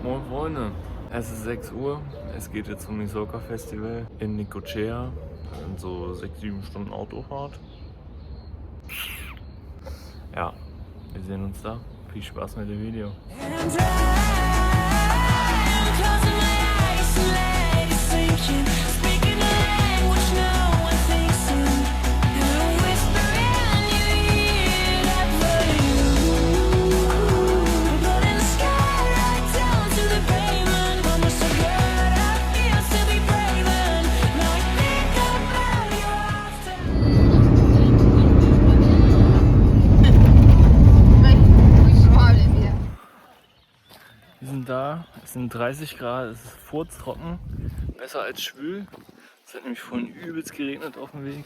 Moin Freunde, es ist 6 Uhr, es geht jetzt zum Misoka Festival in Necochea. Das sind so 6-7 Stunden Autofahrt. Ja, wir sehen uns da. Viel Spaß mit dem Video. Wir sind da, es sind 30 Grad, es ist furztrocken, besser als schwül. Es hat nämlich vorhin übelst geregnet auf dem Weg.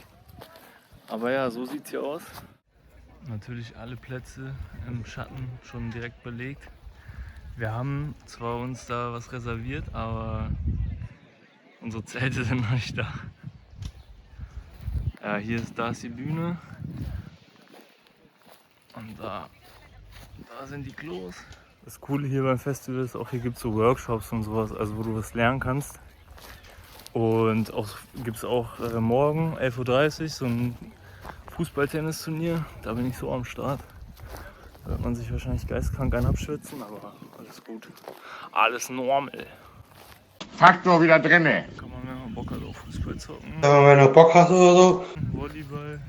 Aber ja, so sieht es hier aus. Natürlich alle Plätze im Schatten schon direkt belegt. Wir haben zwar uns da was reserviert, aber unsere Zelte sind noch nicht da. Ja, da ist die Bühne. Und da sind die Klos. Das Coole hier beim Festival ist auch, hier gibt es so Workshops und sowas, also wo du was lernen kannst. Und gibt es auch morgen 11:30 Uhr so ein Fußball-Tennis-Turnier. Da bin ich so am Start. Da wird man sich wahrscheinlich geistkrank abschwitzen, aber alles gut. Alles normal. Faktor wieder drinne. Kann man, wenn man Bock hat, auf Fußball zocken. Wenn du Bock hast oder so. Volleyball.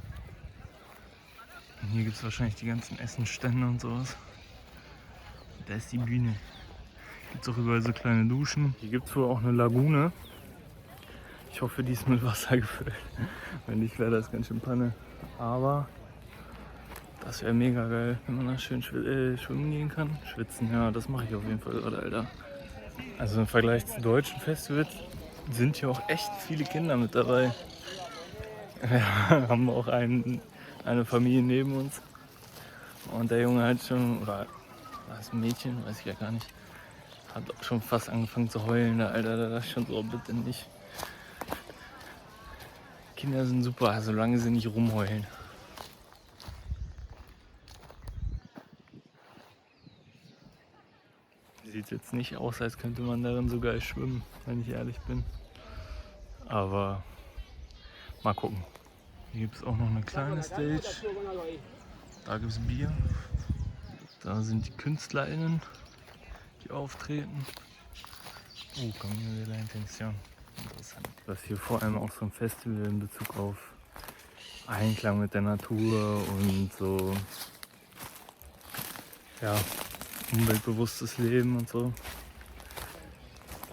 Und hier gibt es wahrscheinlich die ganzen Essenstände und sowas. Da ist die Bühne. Gibt es auch überall so kleine Duschen. Hier gibt es wohl auch eine Lagune. Ich hoffe, die ist mit Wasser gefüllt. Wenn nicht, wäre das ganz schön Panne. Aber das wäre mega geil, wenn man da schön schwimmen gehen kann. Schwitzen, ja, das mache ich auf jeden Fall gerade, Alter. Also im Vergleich zu deutschen Festivals sind hier auch echt viele Kinder mit dabei. Ja, haben wir auch eine Familie neben uns. Und der Junge hat schon, oder war es ein Mädchen, weiß ich ja gar nicht, hat auch schon fast angefangen zu heulen. Alter, da dachte ich schon so, bitte nicht. Kinder sind super, solange sie nicht rumheulen. Sieht jetzt nicht aus, als könnte man darin sogar schwimmen, wenn ich ehrlich bin. Aber mal gucken. Hier gibt es auch noch eine kleine Stage. Da gibt es Bier. Da sind die KünstlerInnen, die auftreten. Oh, Camino de la Intención. Interessant. Was hier vor allem auch so ein Festival in Bezug auf Einklang mit der Natur und so, ja, umweltbewusstes Leben und so.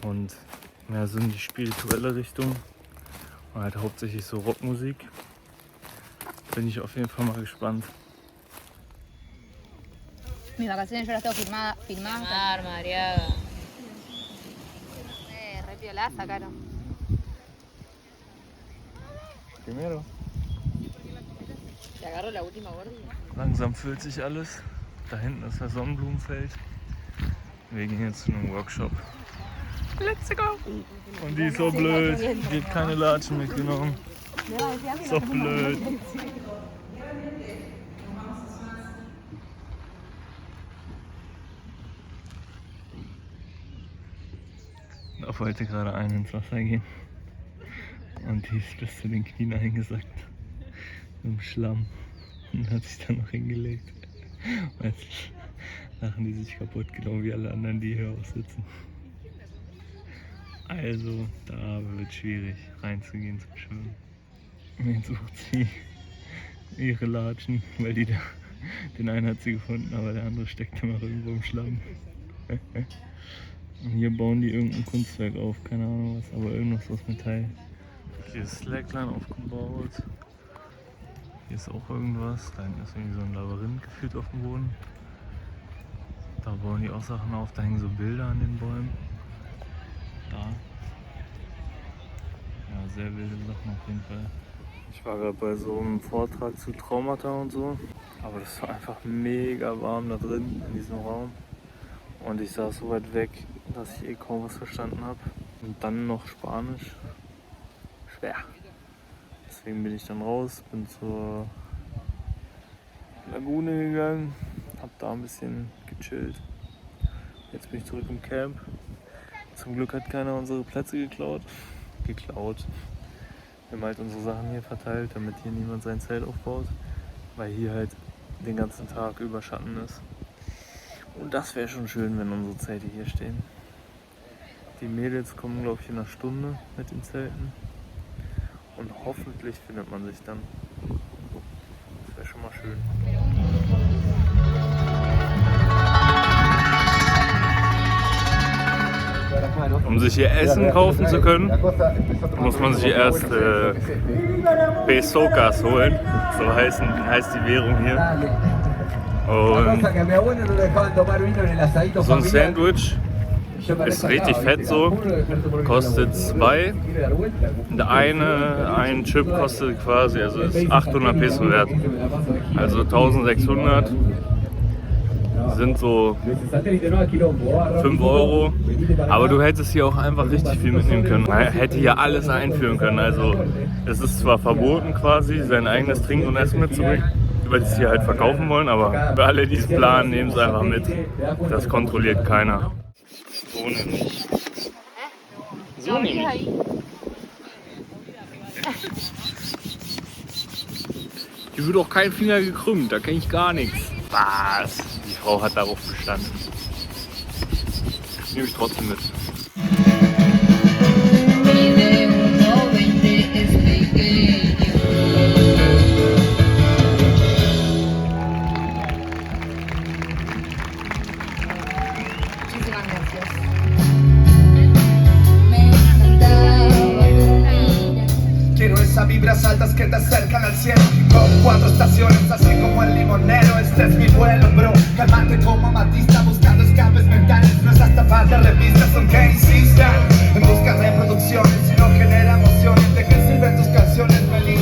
Und mehr so in die spirituelle Richtung. Und halt hauptsächlich so Rockmusik. Bin ich auf jeden Fall mal gespannt. Mis vacaciones yo las tengo firmadas. Mariaga. Re piola, sacaron. Primero. Te agarro la última gorda. Langsam füllt sich alles. Da hinten ist das Sonnenblumenfeld. Wir gehen jetzt zu einem Workshop. Let's go! Und die ist so blöd. Die hat keine Latschen mitgenommen. So blöd. Da wollte gerade einer ins Wasser gehen. Und die ist bis zu den Knien eingesackt. Im Schlamm. Und hat sich dann noch hingelegt. Und jetzt lachen die sich kaputt, genau wie alle anderen, die hier auch sitzen. Also, da wird schwierig reinzugehen zum Schwimmen. Und jetzt sucht sie ihre Latschen, weil den einen hat sie gefunden, aber der andere steckt immer irgendwo im Schlamm. Und hier bauen die irgendein Kunstwerk auf, keine Ahnung was, aber irgendwas aus Metall. Hier ist Slackline aufgebaut. Hier ist auch irgendwas. Da hinten ist irgendwie so ein Labyrinth gefühlt auf dem Boden. Da bauen die auch Sachen auf, da hängen so Bilder an den Bäumen. Da. Ja, sehr wilde Sachen auf jeden Fall. Ich war gerade bei so einem Vortrag zu Traumata und so. Aber das war einfach mega warm da drin in diesem Raum. Und ich saß so weit weg, dass ich kaum was verstanden habe. Und dann noch Spanisch. Schwer. Deswegen bin ich dann raus, bin zur Lagune gegangen, hab da ein bisschen gechillt. Jetzt bin ich zurück im Camp. Zum Glück hat keiner unsere Plätze geklaut. Wir haben halt unsere Sachen hier verteilt, damit hier niemand sein Zelt aufbaut, weil hier halt den ganzen Tag über Schatten ist. Und das wäre schon schön, wenn unsere Zelte hier stehen. Die Mädels kommen, glaube ich, in einer Stunde mit den Zelten. Und hoffentlich findet man sich dann. Das wäre schon mal schön. Um sich hier Essen kaufen zu können, muss man sich erst Pesocas holen. So heißt die Währung hier. Und so ein Sandwich ist richtig fett so, kostet 2. Ein Chip kostet quasi, also ist 800 Peso wert. Also 1600 sind so 5 Euro. Aber du hättest hier auch einfach richtig viel mitnehmen können. Man hätte hier alles einführen können. Also es ist zwar verboten quasi, sein eigenes Trinken und Essen mitzubringen, weil sie es hier halt verkaufen wollen, aber für alle, die es planen, nehmen es einfach mit. Das kontrolliert keiner. So nämlich. So nämlich. Hier wird auch kein Finger gekrümmt, da kenne ich gar nichts. Was? Die Frau hat darauf bestanden. Nehme ich trotzdem mit. Vibras altas que te acercan al cielo. Con 4 estaciones, así como el limonero. Este es mi vuelo, bro. Calmante como amatista, buscando escapes mentales. No es hasta falta revistas, aunque insistan en buscar reproducciones. Si no genera emociones, ¿de qué sirven tus canciones, Melín?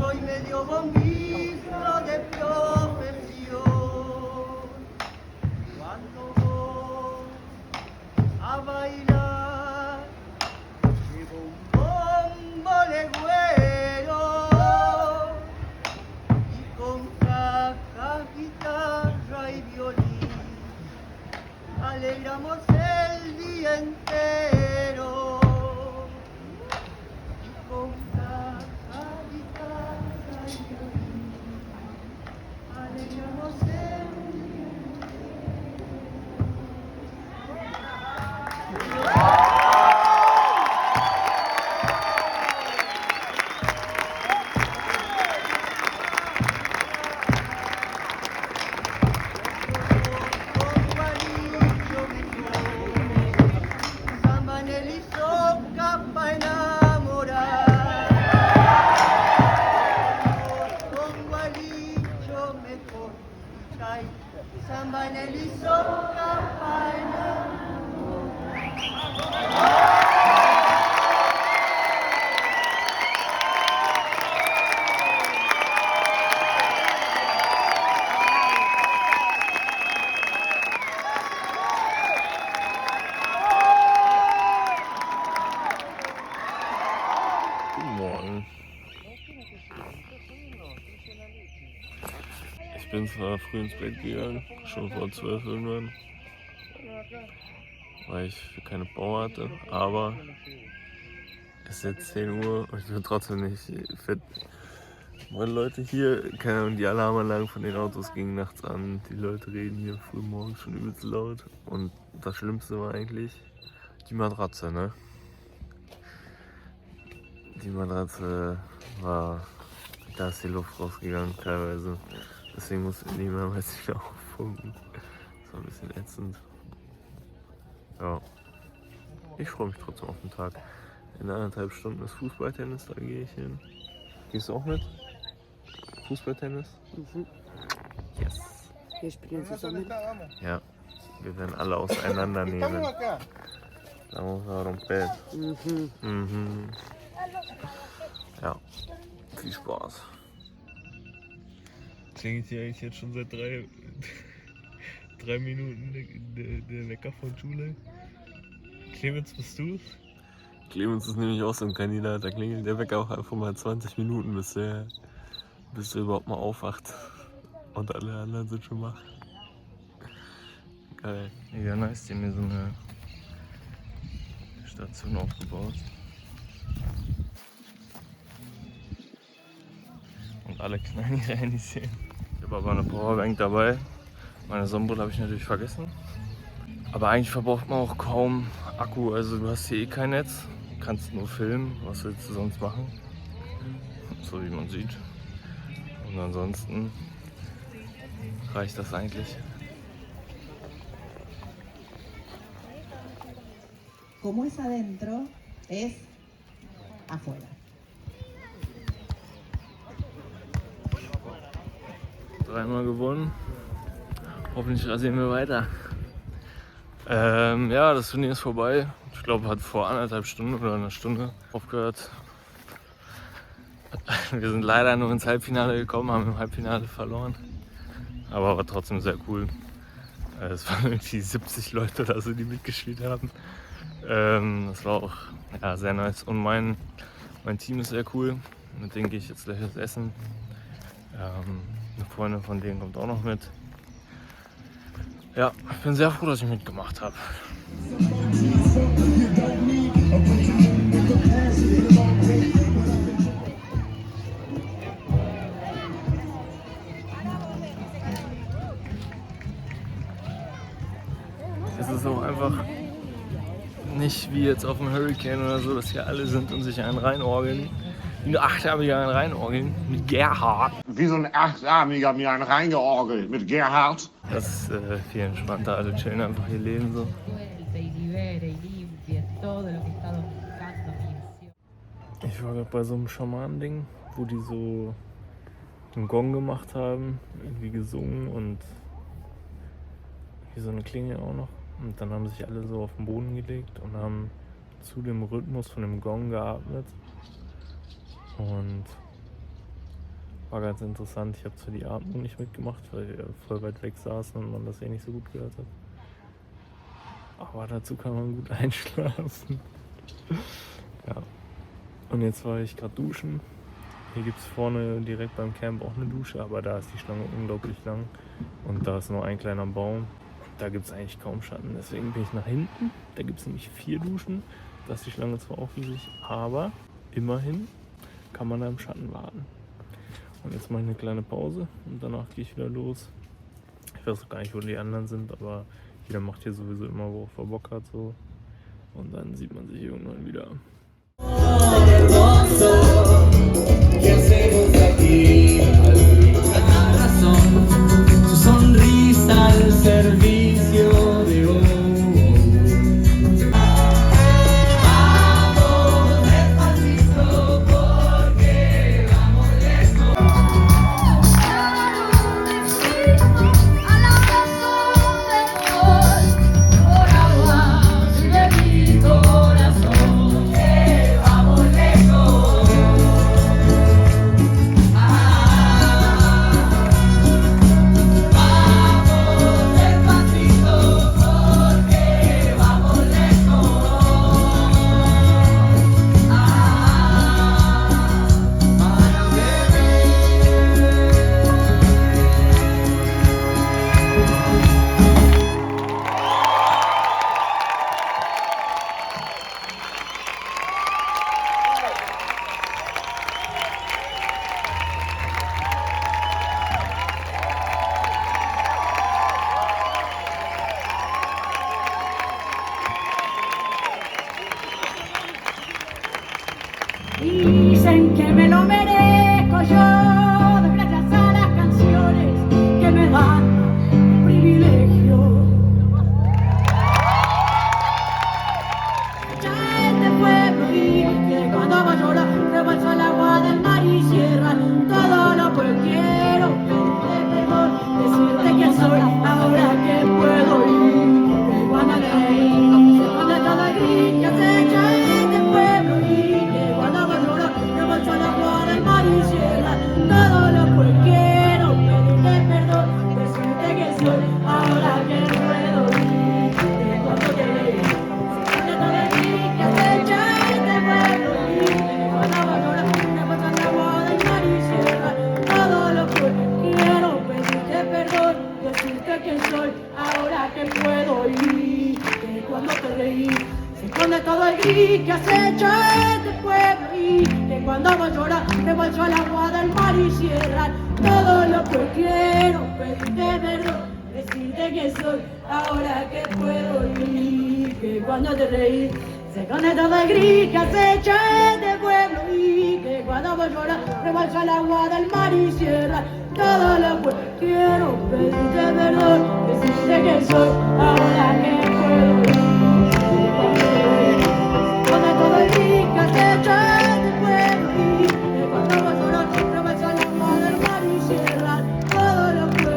soy medio bombista de profesión. Cuando voy a bailar, llevo un bombo legüero y con caja, guitarra y violín alegramos el día entero. Y con caja, guitarra y violín alegramos el día Samba en el Isoca para Guten Morgen. Ich bin zwar früh ins Bett gegangen, schon vor 12 irgendwann, weil ich für keine Power hatte, aber es ist jetzt 10 Uhr und ich bin trotzdem nicht fit. Meine Leute hier, keine Ahnung, die Alarmanlagen von den Autos gingen nachts an, die Leute reden hier früh morgens schon übelst laut und das Schlimmste war eigentlich die Matratze, ne? Die Matratze war, da ist die Luft rausgegangen teilweise. Deswegen mussten wir die mehrmals wieder aufpumpen. Das war ein bisschen ätzend. Ja. Ich freue mich trotzdem auf den Tag. In 1,5 Stunden ist Fußballtennis, da gehe ich hin. Gehst du auch mit? Fußballtennis? Mhm. Yes. Wir spielen zusammen. Ja. Wir werden alle auseinandernehmen. Vamos a romper. Mhm. Ja. Viel Spaß. Klingelt hier eigentlich jetzt schon seit 3 Minuten der Wecker von Schule? Clemens, bist du's? Clemens ist nämlich auch so ein Kandidat, da klingelt der Wecker auch einfach mal 20 Minuten, bis er überhaupt mal aufwacht. Und alle anderen sind schon wach. Geil. Ja, nice, die haben mir so eine Station aufgebaut. Und alle knallen ihre Handys hin. Ich habe aber eine Powerbank dabei. Meine Sonnenbrille habe ich natürlich vergessen. Aber eigentlich verbraucht man auch kaum Akku. Also du hast hier eh kein Netz. Kannst nur filmen. Was willst du sonst machen? So wie man sieht. Und ansonsten reicht das eigentlich. Como es adentro, es afuera. 3-mal gewonnen. Hoffentlich rasieren wir weiter. Ja, das Turnier ist vorbei. Ich glaube, hat vor 1,5 Stunden oder einer Stunde aufgehört. Wir sind leider nur ins Halbfinale gekommen, haben im Halbfinale verloren. Aber war trotzdem sehr cool. Es waren irgendwie 70 Leute oder so, die mitgespielt haben. Das war auch ja, sehr nice. Und mein Team ist sehr cool. Mit denen gehe ich jetzt gleich essen. Eine Freundin von denen kommt auch noch mit. Ja, ich bin sehr froh, dass ich mitgemacht habe. Es ist auch einfach nicht wie jetzt auf dem Hurricane oder so, dass hier alle sind und sich einen reinorgeln. Wie ein Achtarmiger einen reinorgeln mit Gerhard. Wie so ein Achtarmiger mir einen reingeorgelt mit Gerhard. Das ist viel entspannter, alle chillen einfach ihr Leben so. Ich war gerade bei so einem Schamanen-Ding, wo die so einen Gong gemacht haben, irgendwie gesungen und hier so eine Klinge auch noch. Und dann haben sich alle so auf den Boden gelegt und haben zu dem Rhythmus von dem Gong geatmet. Und War ganz interessant. Ich habe zwar die Atmung nicht mitgemacht, weil wir voll weit weg saßen und man das eh nicht so gut gehört hat. Aber dazu kann man gut einschlafen. Ja. Und jetzt war ich gerade duschen. Hier gibt es vorne direkt beim Camp auch eine Dusche, aber da ist die Schlange unglaublich lang. Und da ist nur ein kleiner Baum. Da gibt es eigentlich kaum Schatten. Deswegen bin ich nach hinten. Da gibt es nämlich 4 Duschen. Da ist die Schlange zwar auch riesig, aber immerhin kann man da im Schatten warten. Und jetzt mache ich eine kleine Pause und danach gehe ich wieder los. Ich weiß auch gar nicht, wo die anderen sind, aber jeder macht hier sowieso immer, worauf er Bock hat. So. Und dann sieht man sich irgendwann wieder. Su sonrisa al servicio de hoy. Vamos despacito porque vamos lejos. Al abrazo de Dios, por agua de mi corazón, que vamos lejos. Dicen que me lo merezco yo, gracias a las canciones que me dan privilegio. Ya este pueblo y que cuando va a llorar rebalsa el agua del mar y cierra todo lo que quiero pedirte perdón, decirte que soy ahora que puedo ir, que cuando te reí, se pone todo el gris que acecha este pueblo y que cuando va a llorar rebalsa el agua del mar y cierra todo lo que quiero pedirte perdón, decirte que soy ahora que puedo ir, que cuando te reí, se pone todo el gris que acecha este pueblo y que cuando va a llorar rebalsa el agua del mar y cierra todo lo que quiero pedirte perdón, decirte que soy ahora que puedo ir, que cuando te reí se esconde todo el gris que acecha este pueblo y que cuando va a llorar rebalsa el agua del mar y cierra todo lo que quiero pedirte perdón, decirte que soy ahora que puedo ir, que cuando te reí se esconde todo el gris que acecha este pueblo y que cuando va a llorar rebalsa el agua del mar y cierra todo lo que quiero pedirte perdón, decirte que soy ahora que puedo ir, que cuando te reí se esconde todo el gris que acecha este pueblo y que cuando va a llorar rebalsa el agua del mar y cierra todo lo que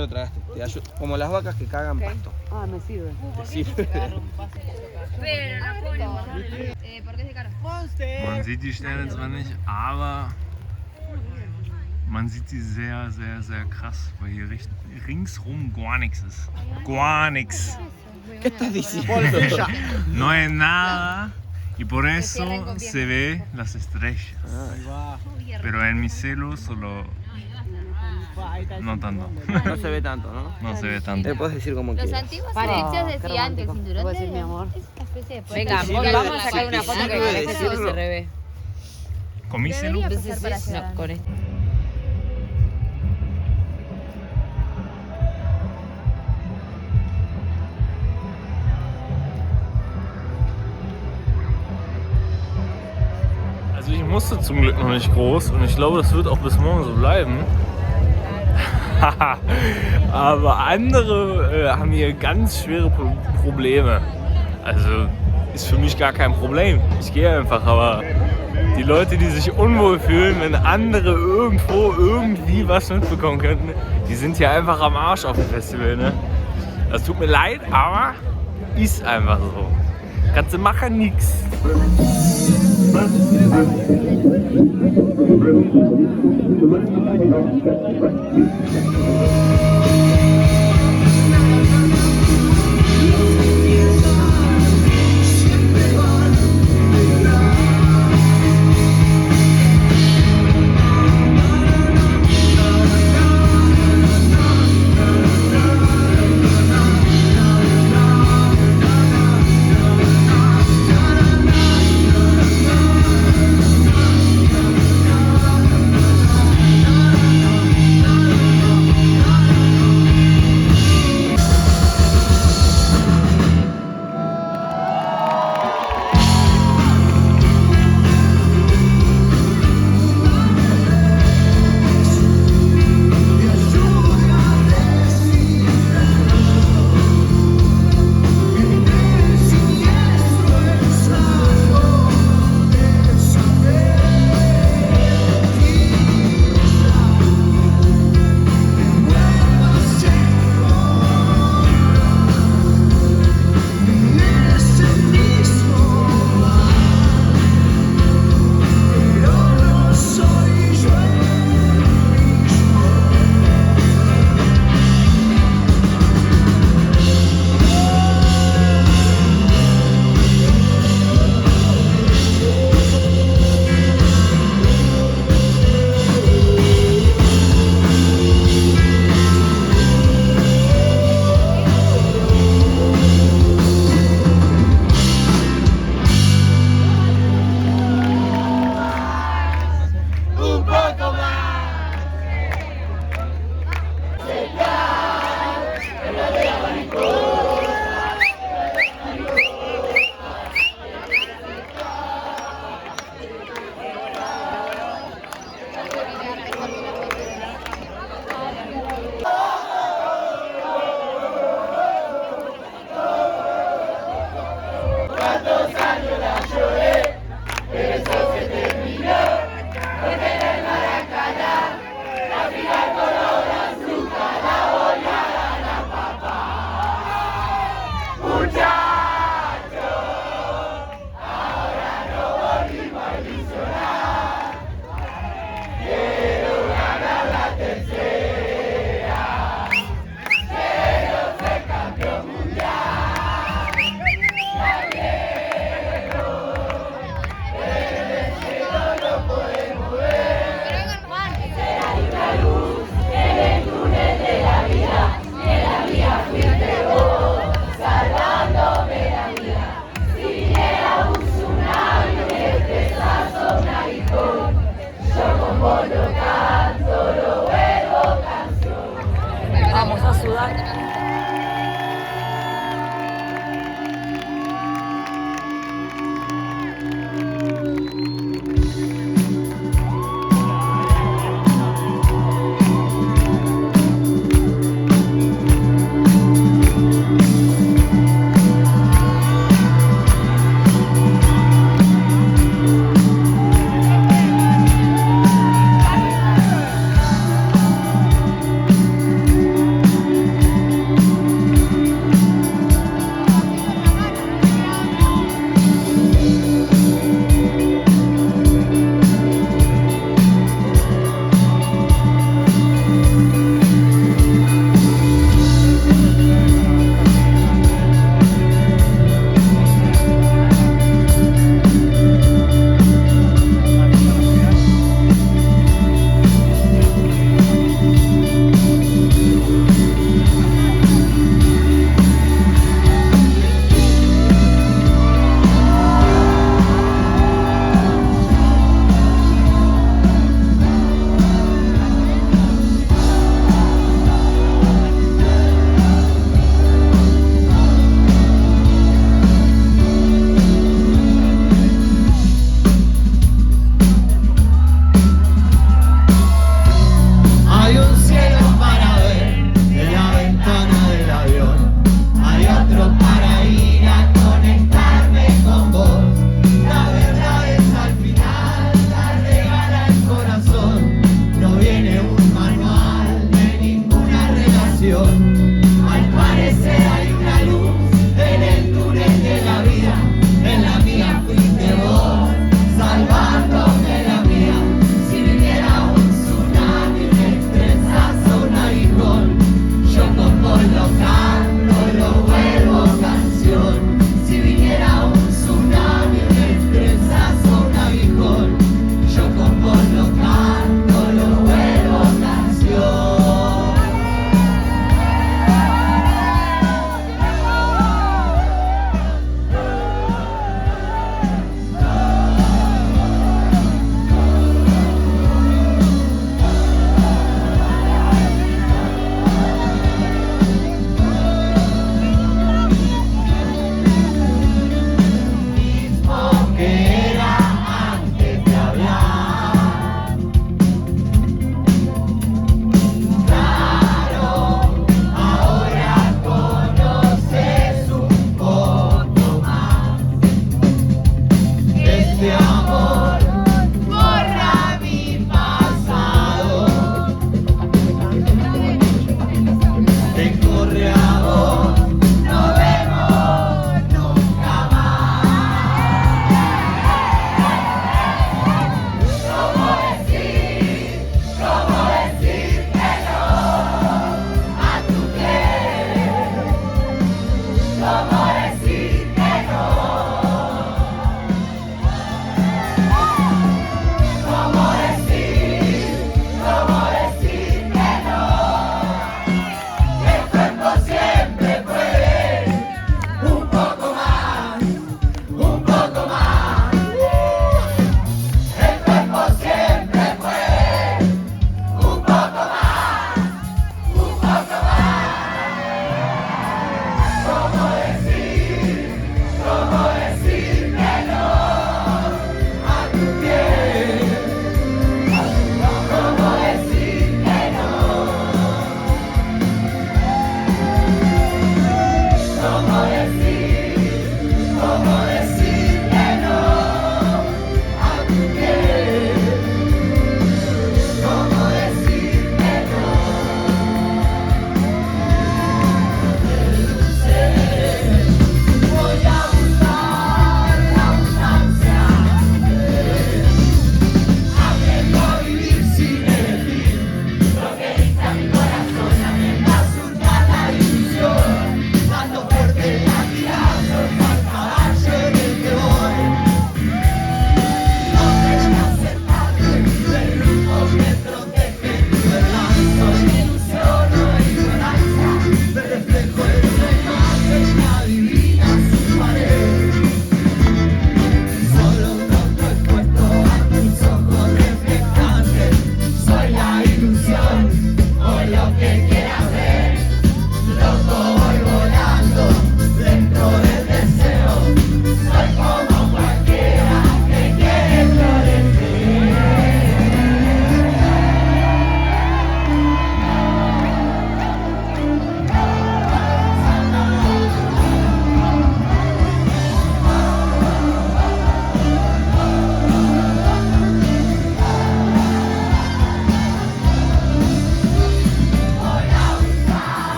Ya lo tragaste. Te ayudo. Como las vacas que cagan pasto. Ah, me sirve. Te sirve. Pero la ponen, porque es de caro. Man sieht die Sterne zwar nicht, aber man sieht sie sehr, sehr, sehr krass, weil hier ringsrum gar nichts ist. Gar nichts. ¿Qué estás diciendo? No hay nada y por eso se ve las estrellas. Pero en mi celu solo... No tanto. No se ve tanto, ¿no? No se ve tanto. Te puedes decir como Los quieras. antiguos Para. egipcios Qué decían que el romántico. cinturón ¿Puedo de decir, mi amor? es una especie de Venga, Sí, vamos a sí, sacar una sí, foto sí, que sí, parece sí, que sí. se revé. ¿Con mi celu? Debería pasar para allá. No, con este. Also ich musste zum Glück noch nicht groß und ich glaube, das wird auch bis morgen so bleiben. Aber andere haben hier ganz schwere Probleme. Also ist für mich gar kein Problem. Ich gehe einfach, aber die Leute, die sich unwohl fühlen, wenn andere irgendwo irgendwie was mitbekommen könnten, die sind hier einfach am Arsch auf dem Festival. Ne? Das tut mir leid, aber ist einfach so. Kannst du machen, nix.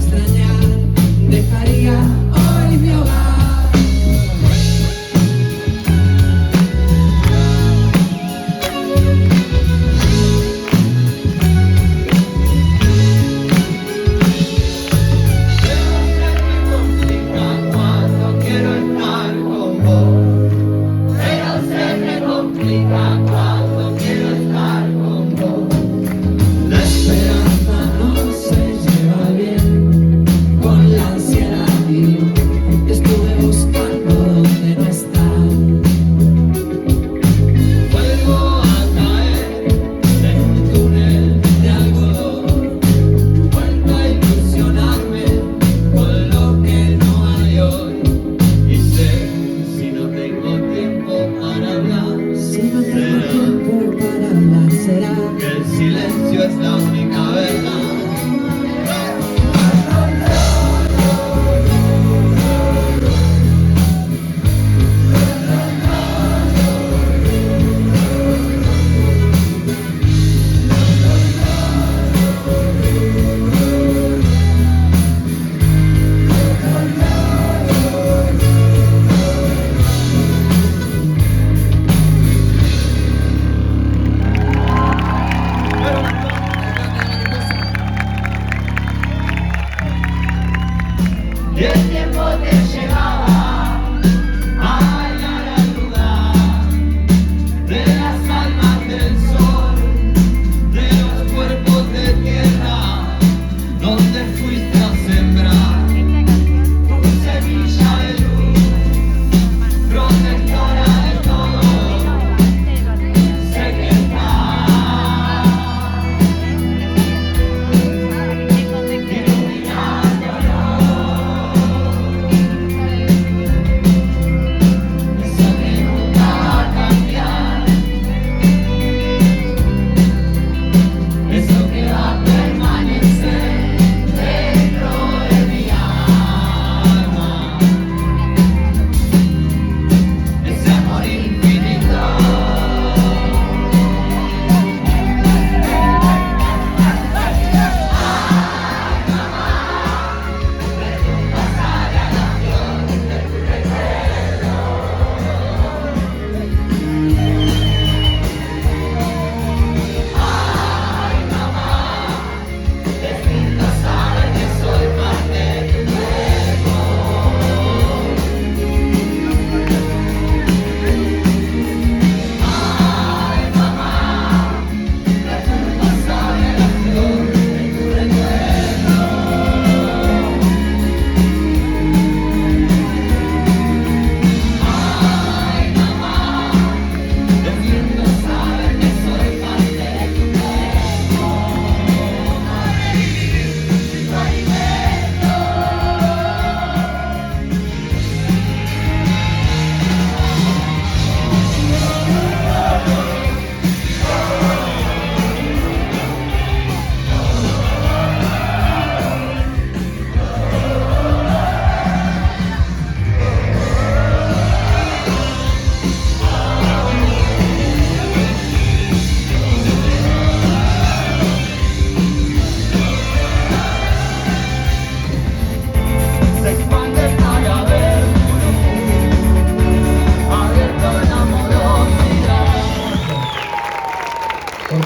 extrañar, dejaría hoy mi hogar.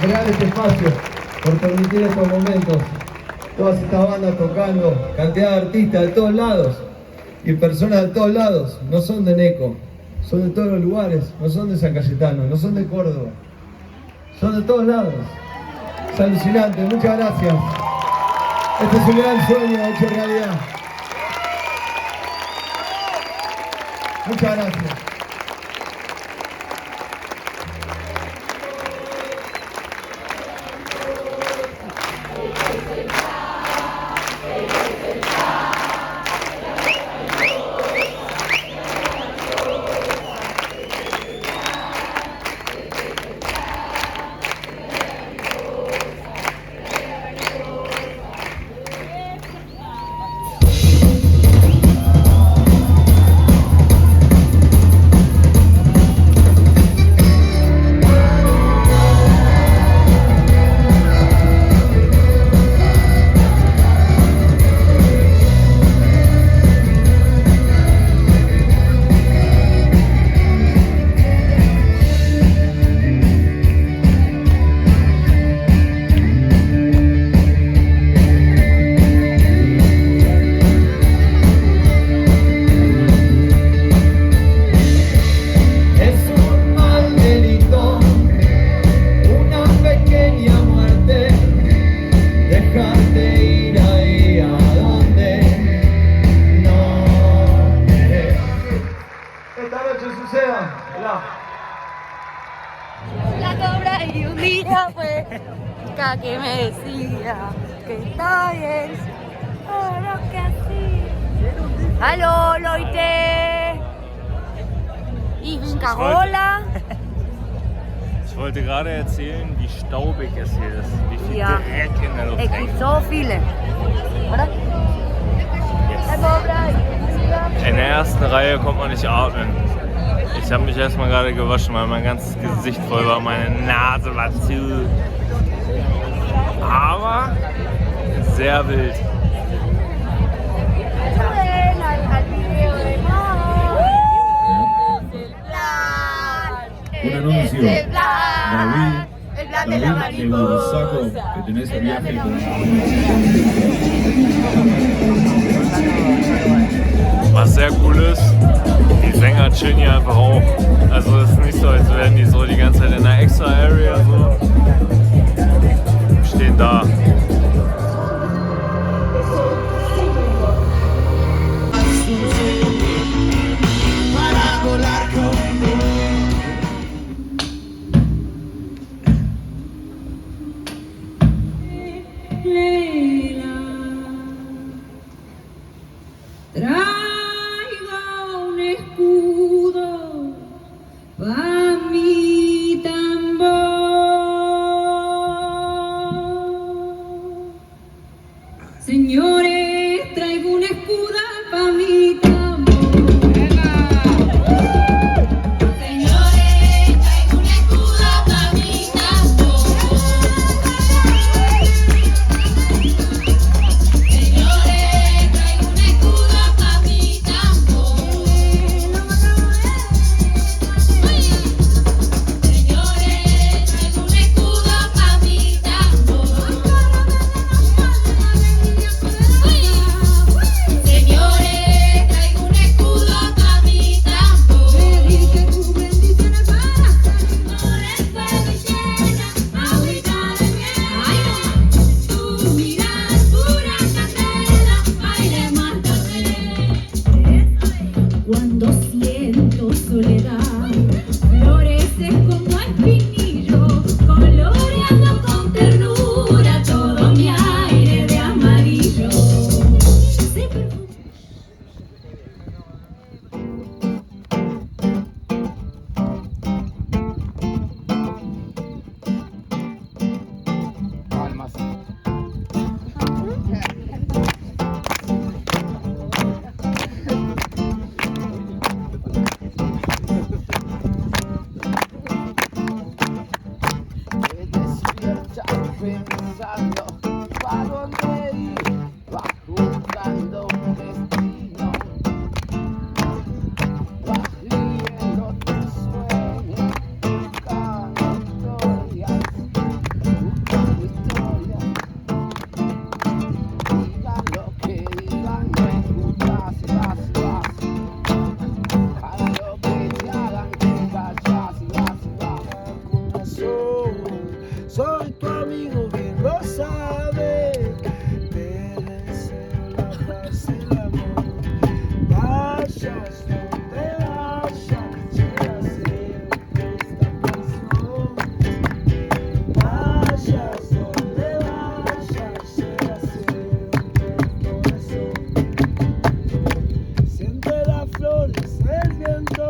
Crear este espacio, por permitir estos momentos, todas estas bandas tocando, cantidad de artistas de todos lados y personas de todos lados, no son de Neco, son de todos los lugares, no son de San Cayetano, no son de Córdoba, son de todos lados. Es alucinante, muchas gracias. Este es un gran sueño hecho realidad. Muchas gracias. ella fue la que me decía que está bien todo lo que hacía. Hallo Leute! Ich bin Carola. Ich wollte gerade erzählen, wie staubig es hier ist. Wie viel Ja. Dreck in der Luft Es hängt. gibt so viele. Oder? In der ersten Reihe kommt man nicht atmen. Ich habe mich erstmal gerade gewaschen, weil mein ganzes Gesicht voll war, meine Nase war zu. Aber sehr wild. Un anuncio, David, el saco que tenés el viaje con... Was sehr cool ist, die Sänger chillen hier einfach auch. Also es ist nicht so, als wären die so die ganze Zeit in einer extra Area so. Stehen da. Traigo un escudo pa' mi tambor. Señores, traigo un escudo pa' mi tambor. Señores, traigo un escudo pa' mi tambor. Cuando siento soledad, floreces como espinillo, coloreando con ternura todo mi aire de amarillo. Soy tu amigo, bien lo sabe. Te deseo la paz y el amor. Vayas donde vayas, será siempre esta canción. Vayas donde vayas, será siempre el corazón. Siente las flores del viento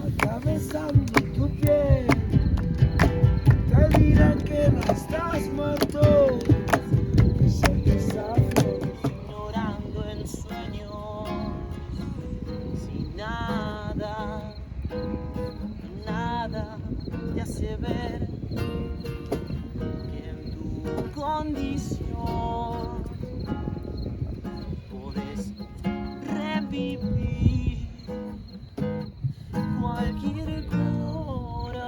atravesando tu piel. Te dirán que no estás muerto, que soy esa flor, ignorando el sueño, sin nada, nada te hace ver que en tu condición podés revivir cualquier corazón.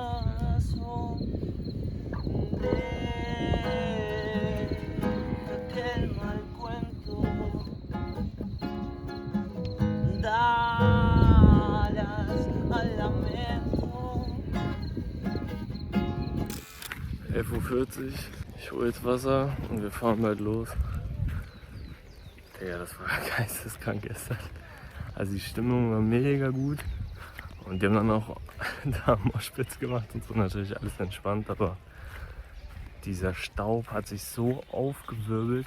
Aquel mal cuento da alas al lamento. 11:40 Uhr, ich hole jetzt Wasser und wir fahren bald los. Ja, das war geisteskrank gestern. Also die Stimmung war mega gut Und die haben dann auch da Moshpits gemacht und so, natürlich alles entspannt, aber dieser Staub hat sich so aufgewirbelt.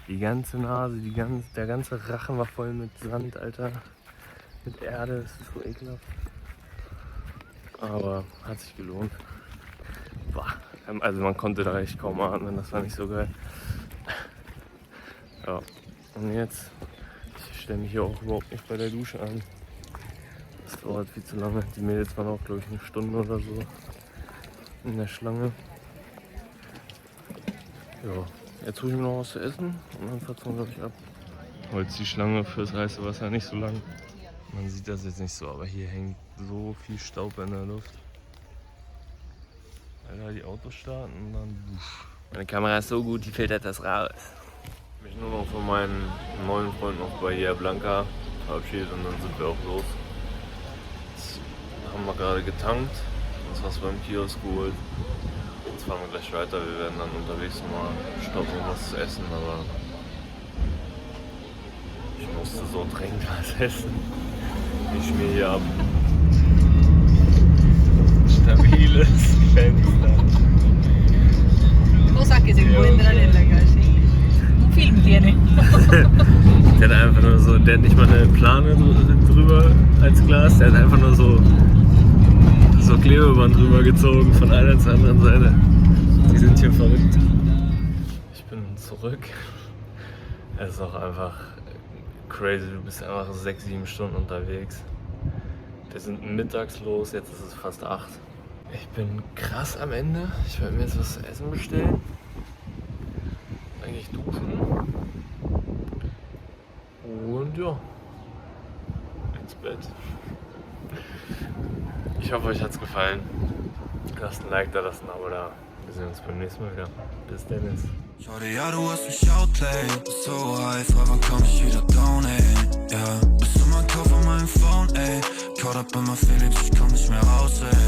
Die ganze Nase, der ganze Rachen war voll mit Sand, Alter. Mit Erde, das ist so ekelhaft. Aber hat sich gelohnt. Boah, also man konnte da echt kaum atmen, das war nicht so geil. Ja, und jetzt, ich stelle mich hier auch überhaupt nicht bei der Dusche an. Das dauert viel zu lange. Die Mädels waren auch, glaube ich, eine Stunde oder so in der Schlange. Ja, jetzt hole ich mir noch was zu essen und dann fahren wir, glaube ich, ab. Heute ist die Schlange fürs heiße Wasser nicht so lang. Man sieht das jetzt nicht so, aber hier hängt so viel Staub in der Luft. Alter, die Autos starten und dann wusch. Meine Kamera ist so gut, die filtert das raus. Ich mich nur noch von meinen neuen Freunden auf Bahia Blanca verabschiedet und dann sind wir auch los. Jetzt haben wir gerade getankt, uns was beim Kiosk geholt. Jetzt fahren wir gleich weiter, wir werden dann unterwegs nochmal stoppen, um was zu essen, aber ich musste so dringend was essen. Ich mir hier ab. Stabiles Fenster. Cosas que se encuentran en la calle. Un film tiene. Der hat einfach nur so, der hat nicht mal eine Plane drüber als Glas, der hat einfach nur so Klebeband drüber gezogen von einer zur anderen Seite. Die sind hier verrückt. Ich bin zurück. Es ist auch einfach crazy, du bist einfach 6-7 Stunden unterwegs. Wir sind mittags los, jetzt ist es fast 8. Ich bin krass am Ende. Ich werde mir jetzt was zu essen bestellen. Eigentlich duschen. Und ja, ins Bett. Ich hoffe, euch hat es gefallen. Lasst ein Like da, lasst ein Abo da. Wir sehen uns beim nächsten Mal wieder. Bis Dennis. Schade, ja, du hast mich outplayed. Bist so high, frei, wann komm ich wieder down, ey? Ja, bist du mein Kopf auf meinem Phone, ey? Caught up in my feelings, ich komm nicht mehr raus, ey.